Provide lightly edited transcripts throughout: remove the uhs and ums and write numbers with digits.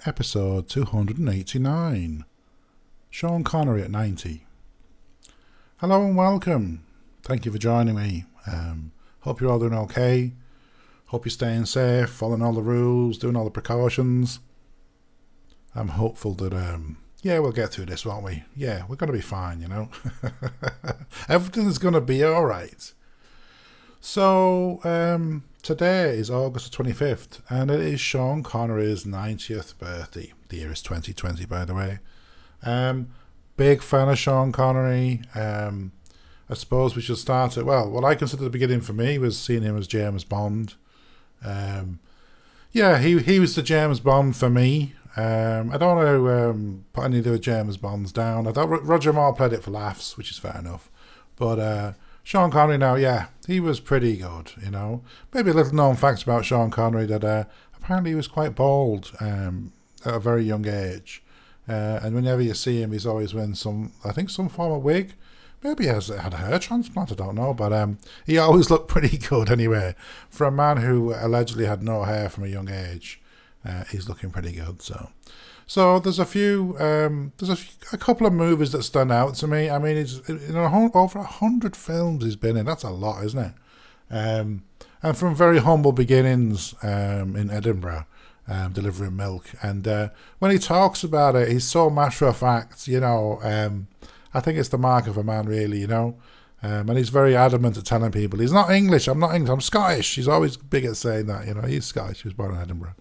episode 289. Sean Connery at 90. Hello and welcome. Thank you for joining me. Hope you're all doing okay. Hope you're staying safe, following all the rules, doing all the precautions. I'm hopeful that, we'll get through this, won't we? Yeah, we're going to be fine, you know. Everything's going to be alright. So, today is August the 25th, and it is Sean Connery's 90th birthday. The year is 2020, by the way. Big fan of Sean Connery. I suppose we should start at, well, what I consider the beginning for me was seeing him as James Bond. He was the James Bond for me. I don't want to put any of the James Bonds down. I thought Roger Moore played it for laughs, which is fair enough. But Sean Connery now, yeah, he was pretty good, you know. Maybe a little known facts about Sean Connery that apparently he was quite bald at a very young age. And whenever you see him, he's always wearing some form of wig. Maybe he had a hair transplant, I don't know. But he always looked pretty good anyway. For a man who allegedly had no hair from a young age, he's looking pretty good. So there's a couple of movies that stand out to me. I mean, it's over 100 films he's been in. That's a lot, isn't it? And from very humble beginnings in Edinburgh, delivering milk. And when he talks about it, he's so matter of fact. You know, I think it's the mark of a man, really. You know, and he's very adamant at telling people he's not English. I'm not English. I'm Scottish. He's always big at saying that. You know, he's Scottish. He was born in Edinburgh.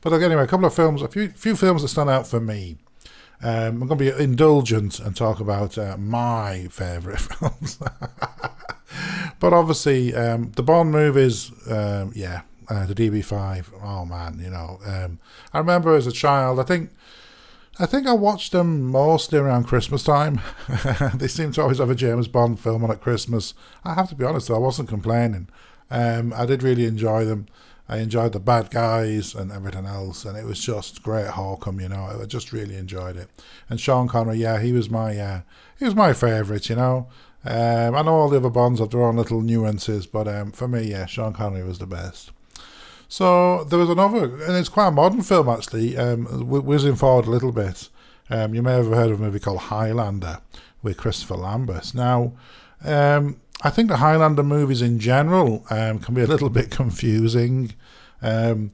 But anyway, a couple of films, a few films that stand out for me. I'm going to be indulgent and talk about my favourite films. But obviously, the Bond movies, the DB5. Oh man, you know. I remember as a child, I think I watched them mostly around Christmas time. They seem to always have a James Bond film on at Christmas. I have to be honest, though, I wasn't complaining. I did really enjoy them. I enjoyed the bad guys and everything else, and it was just great Holcomb, you know. I just really enjoyed it. And Sean Connery, yeah, he was my favourite, you know. I know all the other Bonds have their own little nuances, but for me, yeah, Sean Connery was the best. So there was another, and it's quite a modern film actually, whizzing forward a little bit. You may have heard of a movie called Highlander with Christopher Lambert. Now, I think the Highlander movies in general can be a little bit confusing. There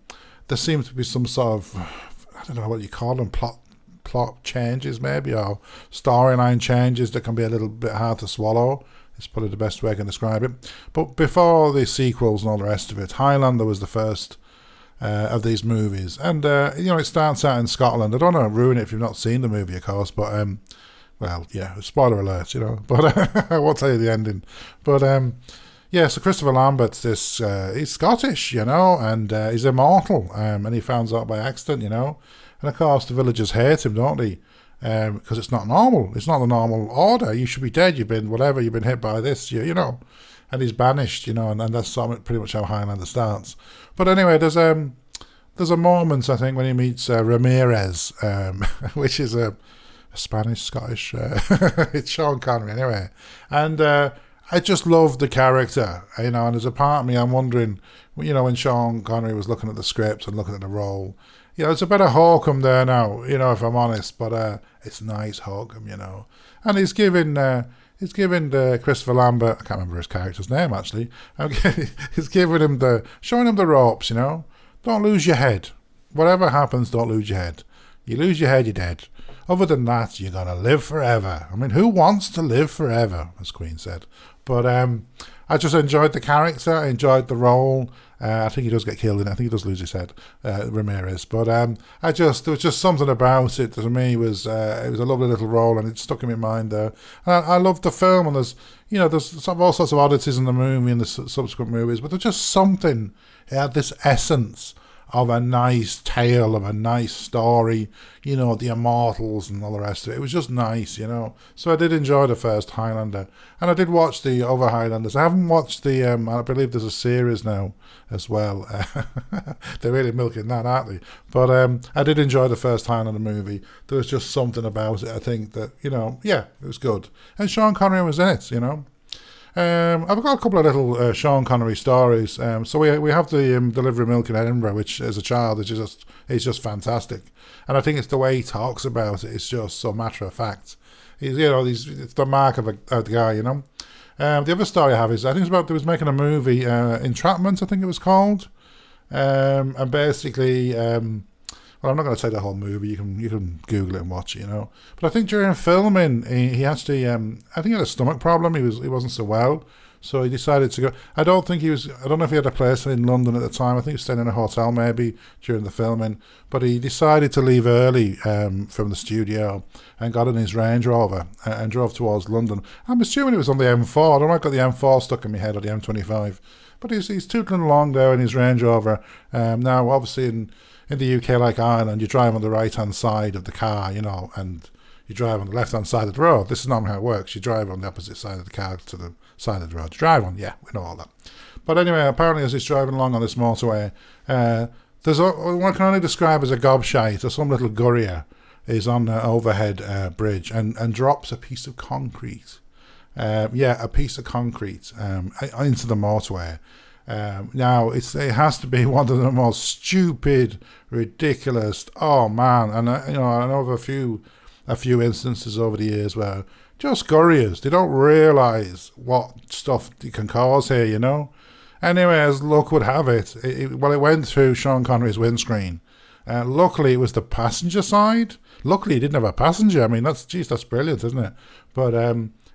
seems to be some sort of, I don't know what you call them, plot changes maybe, or storyline changes that can be a little bit hard to swallow. It's probably the best way I can describe it. But before the sequels and all the rest of it, Highlander was the first of these movies. And, it starts out in Scotland. I don't want to ruin it if you've not seen the movie, of course, but... well, yeah, spoiler alert, you know, but I won't tell you the ending. But, so Christopher Lambert's he's Scottish, you know, and he's immortal, and he finds out by accident, you know. And, of course, the villagers hate him, don't they? Because it's not normal. It's not the normal order. You should be dead. You've been hit by this, you know. And he's banished, you know, and that's pretty much how Highlander starts. But anyway, there's a moment, I think, when he meets Ramirez, which is a Spanish, Scottish, it's Sean Connery anyway, and I just love the character, you know, and there's a part of me I'm wondering, you know, when Sean Connery was looking at the script and looking at the role, you know, it's a better Holcomb there now, you know, if I'm honest, but it's nice Holcomb, you know, and he's giving Christopher Lambert, I can't remember his character's name actually, he's showing him the ropes, you know, don't lose your head, whatever happens, don't lose your head, you lose your head, you're dead. Other than that, you're going to live forever. I mean, who wants to live forever, as Queen said? But I just enjoyed the character. I enjoyed the role. I think he does get killed in it. I think he does lose his head, Ramirez. But there was just something about it that to me it was a lovely little role, and it stuck in my mind there. And I loved the film, and there's all sorts of oddities in the movie and the subsequent movies, but there's just something. It had this essence of a nice tale, of a nice story, you know, the immortals and all the rest of it. It was just nice, you know. So I did enjoy the first Highlander. And I did watch the other Highlanders. I haven't watched the, I believe there's a series now as well. They're really milking that, aren't they? But I did enjoy the first Highlander movie. There was just something about it, I think, that, you know, yeah, it was good. And Sean Connery was in it, you know. I've got a couple of little Sean Connery stories. So we have the Delivery Milk in Edinburgh, which as a child is just fantastic, and I think it's the way he talks about it. It's just so matter of fact. It's the mark of a guy, you know. The other story I have is I think it's about they was making a movie, Entrapment, I think it was called, and basically. Well, I'm not going to say the whole movie. You can Google it and watch it, you know. But I think during filming, he actually, I think he had a stomach problem. He wasn't so well, so he decided to go. I don't know if he had a place in London at the time. I think he was staying in a hotel maybe during the filming. But he decided to leave early from the studio and got in his Range Rover and drove towards London. I'm assuming it was on the M4. I don't know. I got the M4 stuck in my head or the M25. But he's tootling along there in his Range Rover. Now, obviously in the UK, like Ireland, you drive on the right-hand side of the car, you know, and you drive on the left-hand side of the road. This is not how it works. You drive on the opposite side of the car to the side of the road. You drive on, yeah, we know all that. But anyway, apparently as he's driving along on this motorway, there's what I can only describe as a gobshite, or some little gurrier, is on the overhead bridge and drops a piece of concrete. A piece of concrete into the motorway. Now it has to be one of the most stupid, ridiculous. Oh man! And I know of a few instances over the years where just gurriers, they don't realise what stuff it can cause here, you know. Anyway, as luck would have it, it went through Sean Connery's windscreen. Luckily, it was the passenger side. Luckily, he didn't have a passenger. I mean, that's brilliant, isn't it? But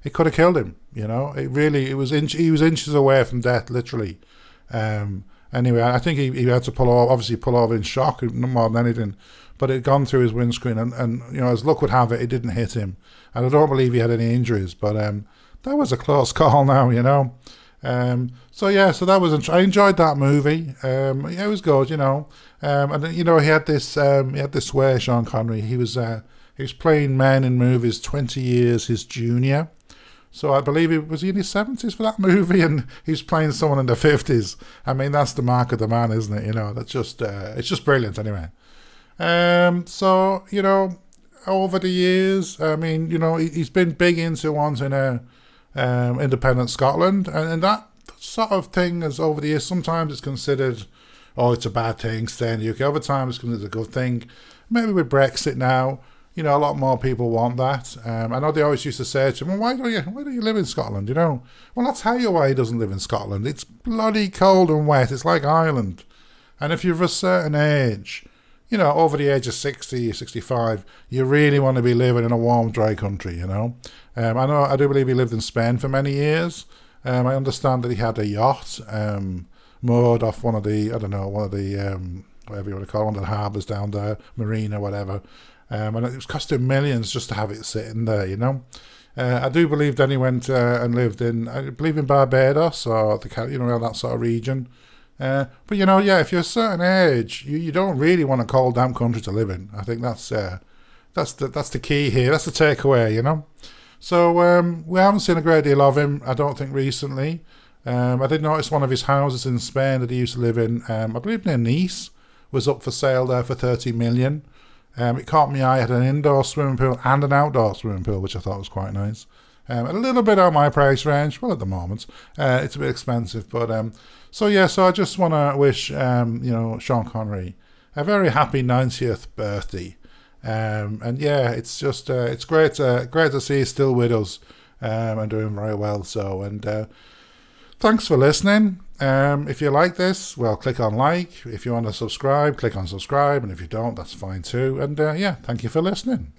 it could have killed him, you know. He was inches away from death, literally. Anyway, I think he had to pull off in shock more than anything. But it had gone through his windscreen, and you know, as luck would have it, it didn't hit him. And I don't believe he had any injuries. But that was a close call, now, you know. So that was. I enjoyed that movie. It was good, you know. And you know, he had this way, Sean Connery. He was playing men in movies 20 years his junior. So I believe he was in his 70s for that movie, and he's playing someone in the 50s. I mean, that's the mark of the man, isn't it? You know, that's just it's just brilliant anyway. So you know, over the years, I mean, you know, he's been big into wanting a independent Scotland, and that sort of thing is over the years. Sometimes it's considered, oh, it's a bad thing, stay in the UK. Over time, it's considered a good thing. Maybe with Brexit now, you know, a lot more people want that. I know they always used to say to him, well, why don't you live in Scotland, you know? Well, I'll tell you why he doesn't live in Scotland. It's bloody cold and wet. It's like Ireland. And if you're of a certain age, you know, over the age of 60, 65, you really want to be living in a warm, dry country, you know? I do believe he lived in Spain for many years. I understand that he had a yacht moored off one of the, whatever you want to call it, one of the harbours down there, marina, whatever. And it was costing millions just to have it sitting there, you know. I do believe then he went and lived in, I believe in Barbados or that sort of region. But you know, yeah, if you're a certain age, you don't really want a cold, damp country to live in. I think that's the key here. That's the takeaway, you know. So we haven't seen a great deal of him, I don't think, recently. I did notice one of his houses in Spain that he used to live in, I believe near Nice, was up for sale there for 30 million. It caught my eye. It had an indoor swimming pool and an outdoor swimming pool, which I thought was quite nice. A little bit out my price range. Well, at the moment, it's a bit expensive, but so I just want to wish Sean Connery a very happy 90th birthday. And yeah, it's just it's great to see he's still with us and doing very well. So, and thanks for listening. If you like this, well, click on like. If you want to subscribe, click on subscribe. And if you don't, that's fine too. And thank you for listening.